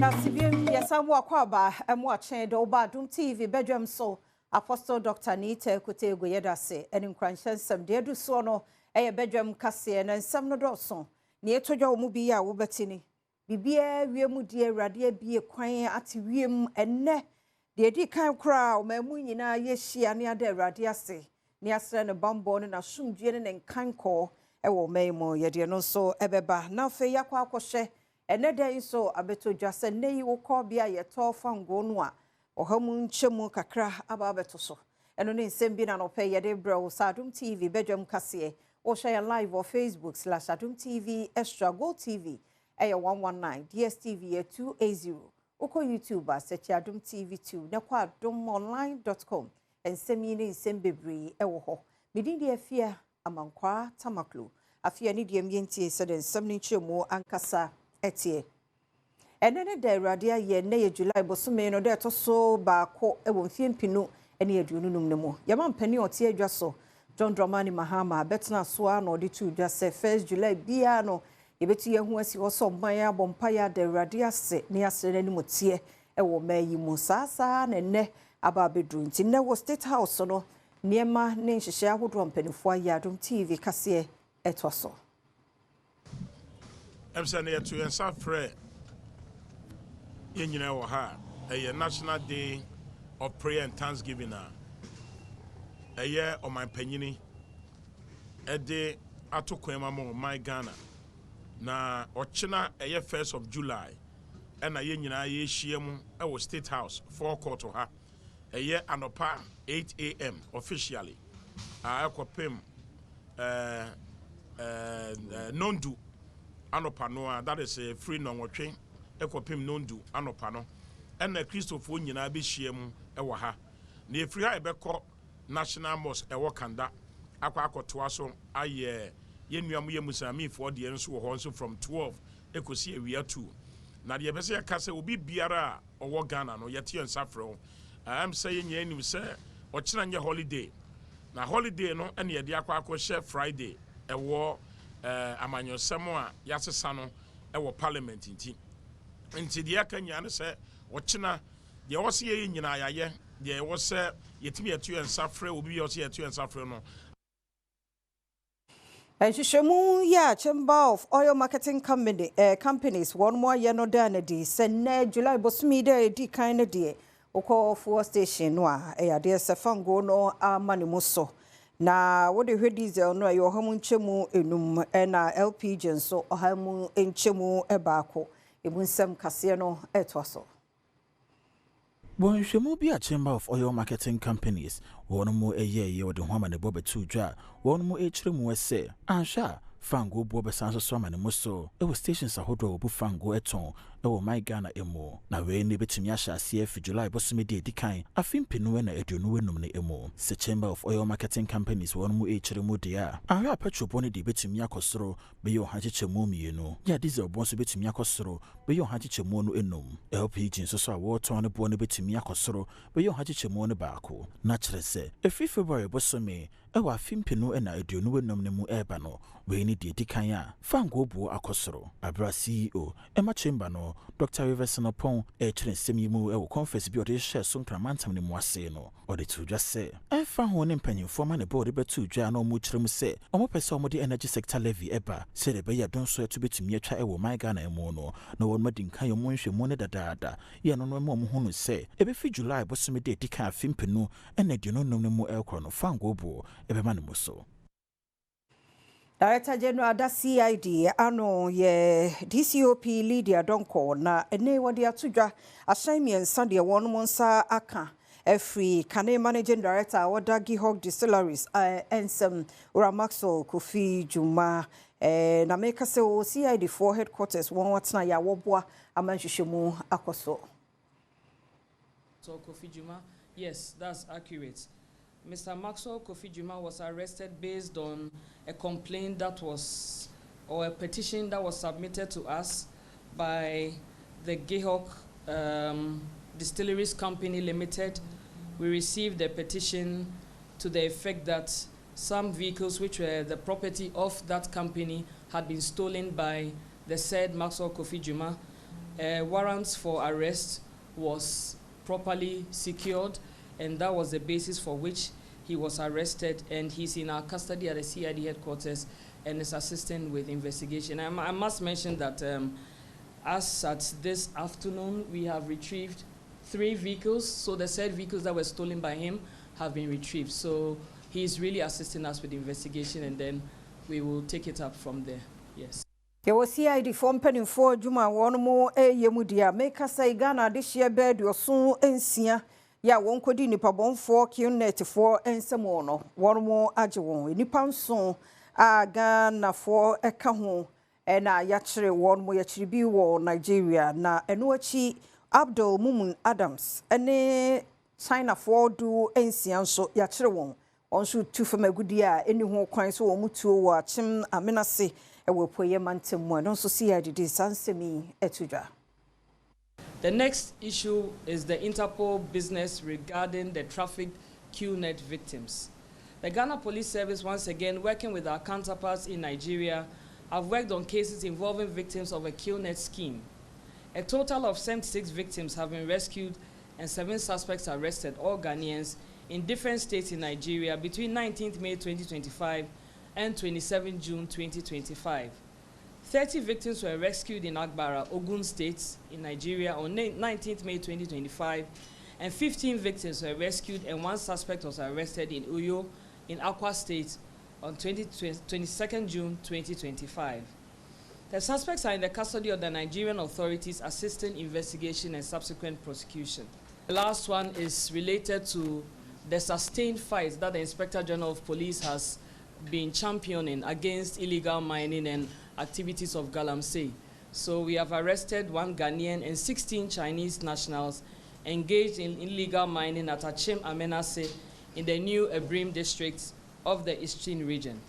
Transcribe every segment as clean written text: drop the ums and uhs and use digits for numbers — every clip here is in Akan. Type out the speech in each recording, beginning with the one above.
Yeda Sibian, Yasamwa Kwaba, and watching the Badwam TV, Badwam so, Apostle Dr. Nita Kute Yeda se, and in Cranshan, some dear do sono, a Badwam Cassian, and some no dawson, near to your mubia, Ubertini. Bibia, we mudia, radia be a quiet at Wim and ne. The Eddie kind crowd, Mamunina, yes, she and the radiase, near Sran a bombon and a shum jen and kind call, a wo memo, Yadiano so, Ebeba, now for Yakwa Koshe. Another so abeto just a nay will call be a tall fan gonwa or homun chemu kakra ababeto. And on in Sembin and pay a debro, Adom TV, Badwam Cassie, or share live or Facebook / Adom TV, Extra Go TV, A119, DSTV 280, Oko YouTuber, set Adom TV 2, Nakwa domonline.com, and Semini Sembibri, Ewoho, Midin the affair among Kwa Tamaklu, a fear nidium yenti said in 70 more ankasa. Etie. And then the radia ye na July bosume no de to so Bawku e won fie mpinu ene adununum ne mu. Yaman pani otie adwa so John Dramani Mahama betna so ano de tu dwa se 1st July bia no ye betu ye hu asi ho so man ya bompa ya de radia se ne asere ne motie e wo mayi mu sasa na ne aba bedru nti ne wo State House no niema ne nhihye ahodo mpanifo ya Adom TV kase etoso. I'm saying to you, Safre, you know, a National Day of Prayer and Thanksgiving. A year of my penny, a day I took my Ghana. Na Ochina, a year 1st of July, and a year Shiemu, I was State House, 4 quarter her, a year and a 8 a.m. officially. I pim non-do. Anopano, that is a free non-watching, Equipim non-do, Anopano, and the Christopher Nyina be Shiemu, Ewaha. Near free Ibeko National Mosque, Ewakanda, Aquaco Tuaso, Aye, Yenuamu Musami for the Ensu Honsu from 12, Ecosia, we are 2. Now the Abesia Casa will be Biara or Wagana, or Yati and Safro. I am saying, Yenu, sir, or Chinanya holiday. Now, holiday no, and the Aquaco Chef Friday, a war. Amanyo Samoa Yasasano, our parliament in Tidia Kanya say, Watchina, the Ossia in Yaya, there was Yetimi 2 and Safre will be Ossia 2 and Safre. And Shishamu, ya Chamber of Oil Marketing Companies, one more yano danady, send July Bosmida, D kind of day, Oko 4 station, noa, a dear Safango no Manimuso. Na what the diesel no your home chemu enum na LPG so ohamu enchemu ebako ebunsem kase no etwaso. Bon shemu bi a Chamber of Oil Marketing Companies wonu mu eye wo de homa ne bobe tu dwa wonu mu echire mu ese ansha fango bobe sanso so ma ne muso e wo stations ahodo obu fango eton e wo my Ghana emo na we ne betimi ahya CF July bosume de dikan afimpinu na eduonu wenum ne emo se Chamber of Oil Marketing Companies wonu mu echire mu de a ahwa petrol boni de betimi akosoro be yo hanchechemu mienu ya diesel bon so betimi akosoro be yo hanchechemu no enum LPG so so a wo ton ne bo ne betimi akosoro be yo hanchechemu ne baako na kire se efi February bosume e wa afimpinu na eduonu wenum ne mu eba no we ni de dikan a fango bo akosoro abra CEO Emma Chamber no Dr. Riverson upon a train semimu a conference be or share some tramantam ne moase no or the two just say I found one impenium for man a body but two jano muchrum say or more person the energy sector levy eba said the bay don't swear to be to me a child or my Ghana mono no one madin can you munch money dada ya no more who say every July but some day dika fimpenu and they do not know no more elcron fango bo every man muso. Director General da CID ano ye DCOP Lydia Donko na ene wadi atudwa assignment Sunday one monsa aka every Kane Managing Director Wada Gihog Distilleries and Maxwell Kofi Juma na meka se o CID 4 headquarters one watna ya wobwa amanhwehwemu akoso. So Kofi Juma, yes, that's accurate. Mr. Maxwell Kofi Juma was arrested based on a complaint that was, or a petition that was submitted to us by the Gihok Distilleries Company Limited. We received a petition to the effect that some vehicles which were the property of that company had been stolen by the said Maxwell Kofi Juma. warrants for arrest was properly secured, and that was the basis for which he was arrested, and he's in our custody at the CID headquarters and is assisting with investigation. I must mention that as at this afternoon, we have retrieved 3 vehicles, so the said vehicles that were stolen by him have been retrieved. So he's really assisting us with the investigation, and then we will take it up from there. Yes. There was CID from Pennyford, Juma, one more a Yemudia, make us say Ghana this year bed, your soon and seer. Ya won't could in Nipabon 4 Q net 4 and Samono, one more Ajawon, Nipan son, Ghana 4 a Kahon, and Yachre one more Yachibi war Nigeria, na Enuachi Abdul Mumun Adams, and China 4 do and so Yachre one. On should 2 from a good year, any who coins or mutu watch him a menacey, and will pay a man to one. Also see I did this answer me etuja. The next issue is the Interpol business regarding the trafficked QNet victims. The Ghana Police Service, once again, working with our counterparts in Nigeria, have worked on cases involving victims of a QNet scheme. A total of 76 victims have been rescued and 7 suspects arrested, all Ghanaians, in different states in Nigeria between 19th May 2025 and 27 June 2025. 30 victims were rescued in Agbara, Ogun State in Nigeria on 19th May 2025, and 15 victims were rescued and 1 suspect was arrested in Uyo in Akwa State on 22nd June 2025. The suspects are in the custody of the Nigerian authorities assisting investigation and subsequent prosecution. The last one is related to the sustained fight that the Inspector General of Police has been championing against illegal mining and activities of Galamsey. So we have arrested 1 Ghanaian and 16 Chinese nationals engaged in illegal mining at Achim Amenase in the new Ebrim district of the Eastern region.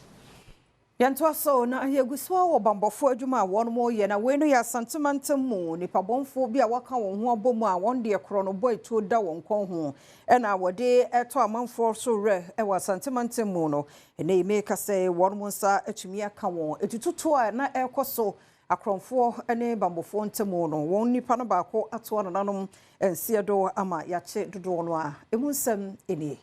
Yantoaso na yeguswa wo bambofo adwuma won mo ye na we no ya santimantam mu nipa bonfo bi a waka won ho abomu a won de kro no boy to da won kon ho e na wode eto amanfo so re e wa santimantam mu no e na ime ka say won mo nsa atumi aka won etututo a na ekoso akronfo ene bambofo ntamu no won nipa no ba ko ato no nanom ensie do ama yache dodo no a emunsam eni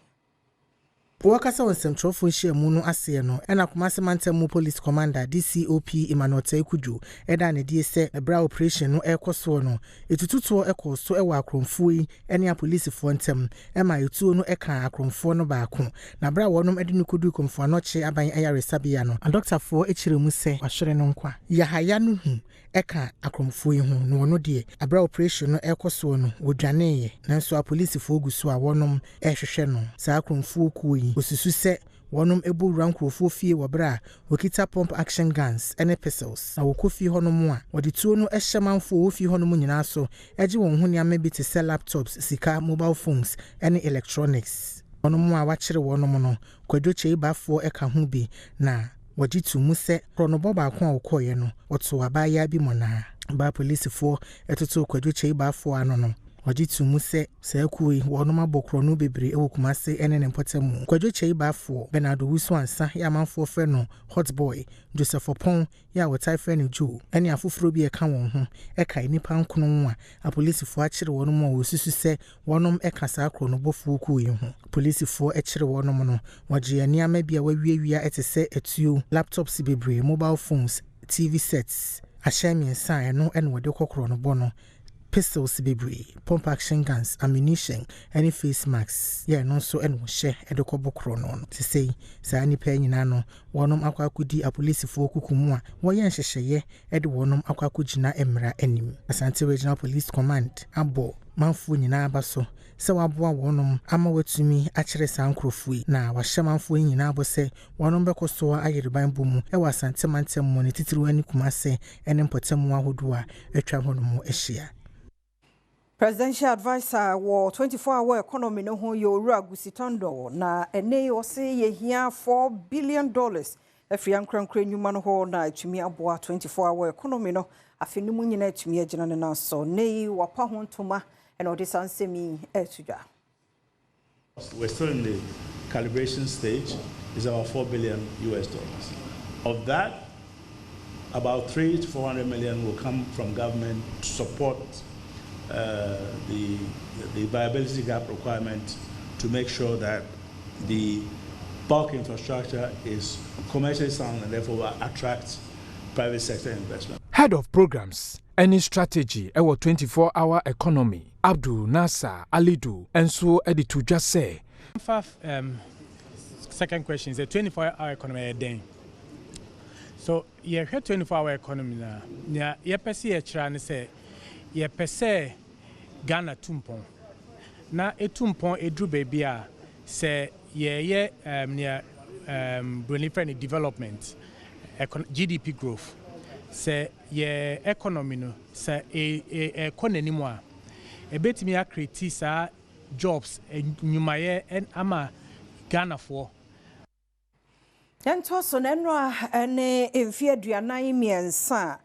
Wakasa wasem trofo hia mu no ase no ena Kumasi Mantam Police Commander DCOP Emmanuel Kuju eda ne die se ebra operation no ekoso no etututo ekoso ewa akromfo yi ene police fo ntem ema etuo no eka akromfo no ba ko na bra wonom ede ne kodu komfo no che aban ayaresabia no doctor fo echiremu se ahwere no nkwa ya haya no hu eka akromfo yi hu no no de abra operation no ekoso no wodwane ye nanso a police fo gusu a wonom ehwehwe no sa akromfo ku yi osusu se wonom ebu rankrofo fie wobra okita pump action guns ene pistols na wokofi honom a wode tuo no ehyemanfo wofi honom nyina so eje won ho niam bi te se laptops sika mobile phones ene electronics wonom a wachire wonom no kwadwoche ibafo eka ho bi na wajitu muse kronoboba akwa okoye no oto abaya bi mona ba police fo etoto kwadwoche ibafo ano no wajitu muse sekui wonom abokro no bebre ewo Kumasi ene ne mpotemu kwadwoche ibafo Bernardo Wusu ansa ya manfo fe no hot boy Joseph Opon ya wotai fe ne Joe ene afoforo bi eka won ho eka nipa nkono a police fo akire wonom a wosusu se wonom eka sa kronobofo ku yi ho police fo akire wonom no waje aniama bia wawiawia etese etuo laptops bebre mobile phones TV sets ashami nsa no ene wode kokro no bono pistols bebre pump action guns ammunition any face masks no so and wo hye edekobokro no to say sa ni pa nyina no wonom akwakudi a police fo kukumu a woyen hyehyeye ede wonom akwakugina emra anim Asante Regional Police Command abo manfo nyina abaso se waboa wonom ama watumi akire sankrofui na wahye manfo nyina abose wonom bekoso ayeriban bomu e Asante Mantam mo ne titiru ani Kumasi ene mpotemu ahodo a etwa honom ehia. Presidential advisor wo 24-hour economy no ho Yowura Gusitando na ene ose ye hia $4 billion efri ankrankra nyuma no ho na atumi aboa 24-hour economy no afenimu nyina atumi agina ne na so nei wapa ho ntoma ene odi sansemi etudwa. We're still in the calibration stage. Is about $4 billion. Of that, about 300 to 400 million will come from government to support the viability gap requirement to make sure that the bulk infrastructure is commercially sound and therefore will attract private sector investment. Head of Programs, any strategy, our 24-hour economy, Abdul Nasser Alidu, and so Eddie to just say. Second question is a 24-hour economy a day. So, you have 24-hour economy now. You pese a try say, you pese Ghana tumpon. Na a tumpon a drew baby say, near friendly development, GDP growth. Say, ye economy no, say a con anymore. A bit me a create jobs and Numaye and Ama Ghana for. Yɛnto so nenra ene mfie aduanan miensa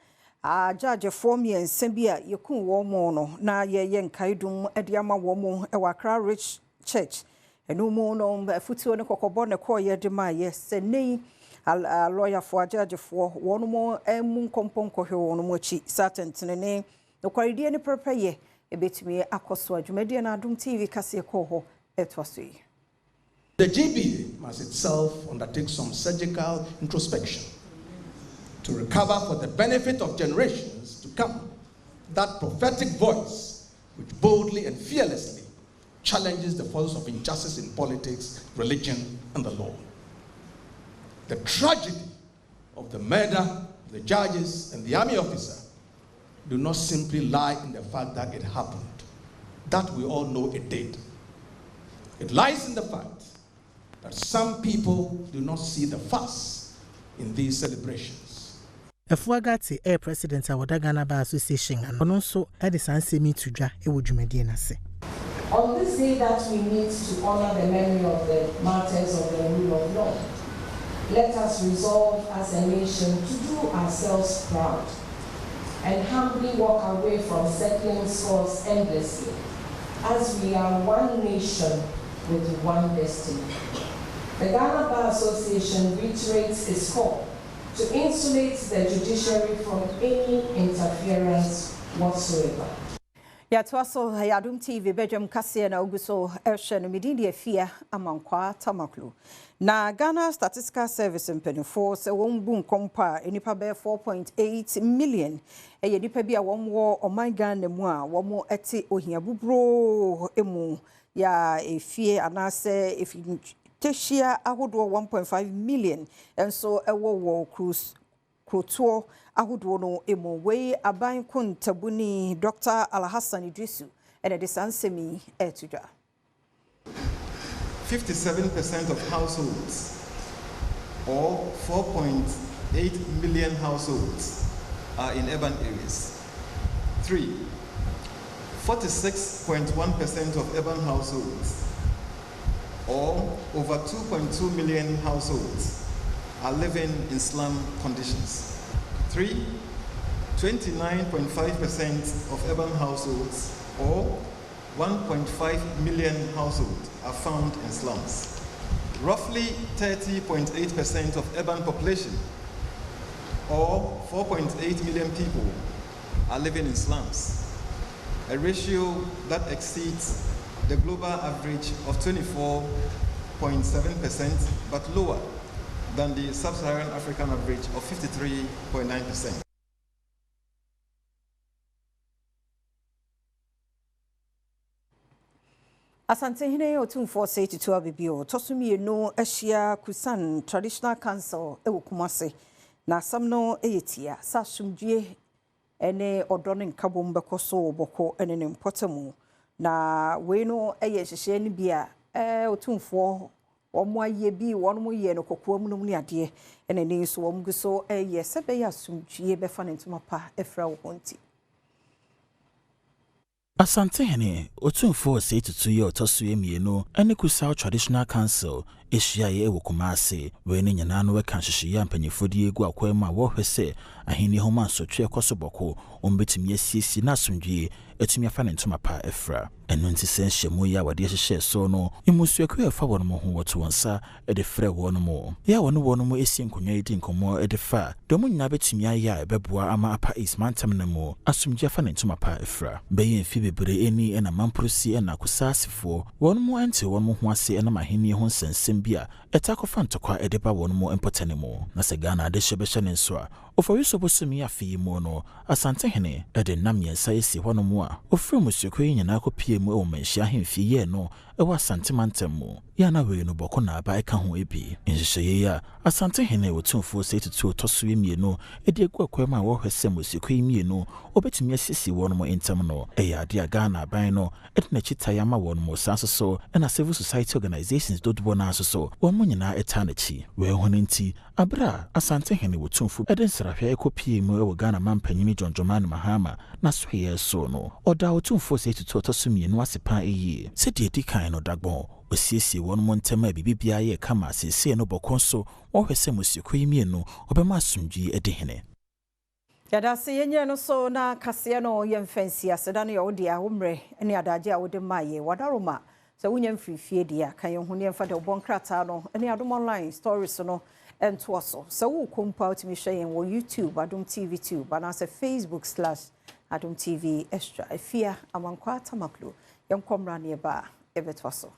a judge form miensa bi a yekun wo mo no na ye nkaidum ade ama wo mo e wakra rich church enu mo no futuo ne kokobo ne ko ye de ma ye sene lawyer for judge for wo no mo emu kompon ko hwe wo no mo chi satentene ne no kwaridie ne prepare e betumi akoso adwumade na Adom TV kase ko ho etwaso yi. The GBA must itself undertake some surgical introspection to recover for the benefit of generations to come that prophetic voice which boldly and fearlessly challenges the forces of injustice in politics, religion, and the law. The tragedy of the murder of the judges and the army officer do not simply lie in the fact that it happened. That we all know it did. It lies in the fact that some people do not see the fuss in these celebrations. Efuagati Air President Awada Ghana Bar Association and also Edison Semi Tuja Ewujumedi Nase. On this day that we need to honor the memory of the martyrs of the rule of law, let us resolve as a nation to do ourselves proud and humbly walk away from settling scores endlessly, as we are one nation with one destiny. The Ghana Bar Association reiterates its call to insulate the judiciary from any interference whatsoever. Yatwaso Adom TV Badwam kase na oguso ehwe no medindi afia amankwa tamaklu. Na Ghana Statistical Service mpenifo se won bu nkompa enipa be 4.8 million eye nipa bi a won wo oman Ghana mu a won eti ohia bubro emu ya efie anase efi Teshia ahodo 1.5 million and so ewo cruise kroto ahodo no emo we aban kuntabuni Dr. Alhassan Idrisu and the sansemi etuja. 57% of households or 4.8 million households are in urban areas. 3. 46.1% of urban households or over 2.2 million households are living in slum conditions. 3. 29.5% of urban households or 1.5 million households are found in slums. Roughly 30.8% of urban population or 4.8 million people are living in slums, a ratio that exceeds the global average of 24.7%, but lower than the sub-Saharan African average of 53.9%. Asante hine otumfo say to abibio tosumi no ahia Kusan Traditional Council ewo Kumase na samno eyetia sasumdue ene odono nkabom bekoso boko ene ne mpotemu na we no eye hyehye ne bia otumfo omo aye bi wonmo ye no kokoa munum ne ade ene ne so omguso eye sebe ya sumdue befa ne ntoma pa efra wo honti. Asante hene otumfo say to ye otoso emienu ene Kusan Traditional Council ehia ye ewo Kumase we ne nyana no we kan hyehye ampanyefo die egu akwama wo hwese aheni ho mansotwe ekoso boko ombetumi asisi na asomdwe etumi afa ne ntoma pa efra eno nti senhyemu ya wade hyehye so no imusuaku efa won mo ho woto wonsa ede frɛ won mo ya won mo esi nkonwa edi nkomo ede fa domo nyina betumi aya ebeboa ama apa ismantam na mo asomdwe afa ne ntoma pa efra beye mfi bebre eni ena mamprosi ena kusasifo won mo ante won mo ho ase ena maheni ho nsensem bia etakofa ntokwa ede ba won mo empotane mo na se Ghana ade hyebehye ne nso a oforiso bosumi afi mo no asantehene ede nam yensa esi hono mo a ofre musuaku nyina kopie mu e wo manhia hemfi ye no e wa santimantem mu ya na we no boko na aba eka ho ebi nhyehyeye ya asantehene wotumfo setutu toso emienu ede egu akwama wo hwese musuaku emienu obetumi asisi won mo entam no e ya ade Ghana aban no ede na chitaya ma won mo sanso na civil society organizations dodobo na so won mo nyina eta na chi we ho nti abra asantehene wotumfo ede nsrahwe ekopie mu e wo Ghana mampanyini Jonjoman Mahama na so ye so no oda wotumfo setutu toso emienu asepa eyi se de dikan no dagbon osiesie won mo ntema bibibia ye kama sese no bokonso wo hwese musuaku emienu obema asomdwi ede hene yada se yenye no so na kase no yemfansi aseda no yodi a womre ene adaje a wode maye wadaroma se wonya mfifie dia kan ye hu ne mfa de obonkrata no ene Adom online stories no ento so se wo kompa utimi hwe wo YouTube Adom TV 2 bana se Facebook/Adom TV extra afia amankwa tamaklo yemkomra ne ba evetwaso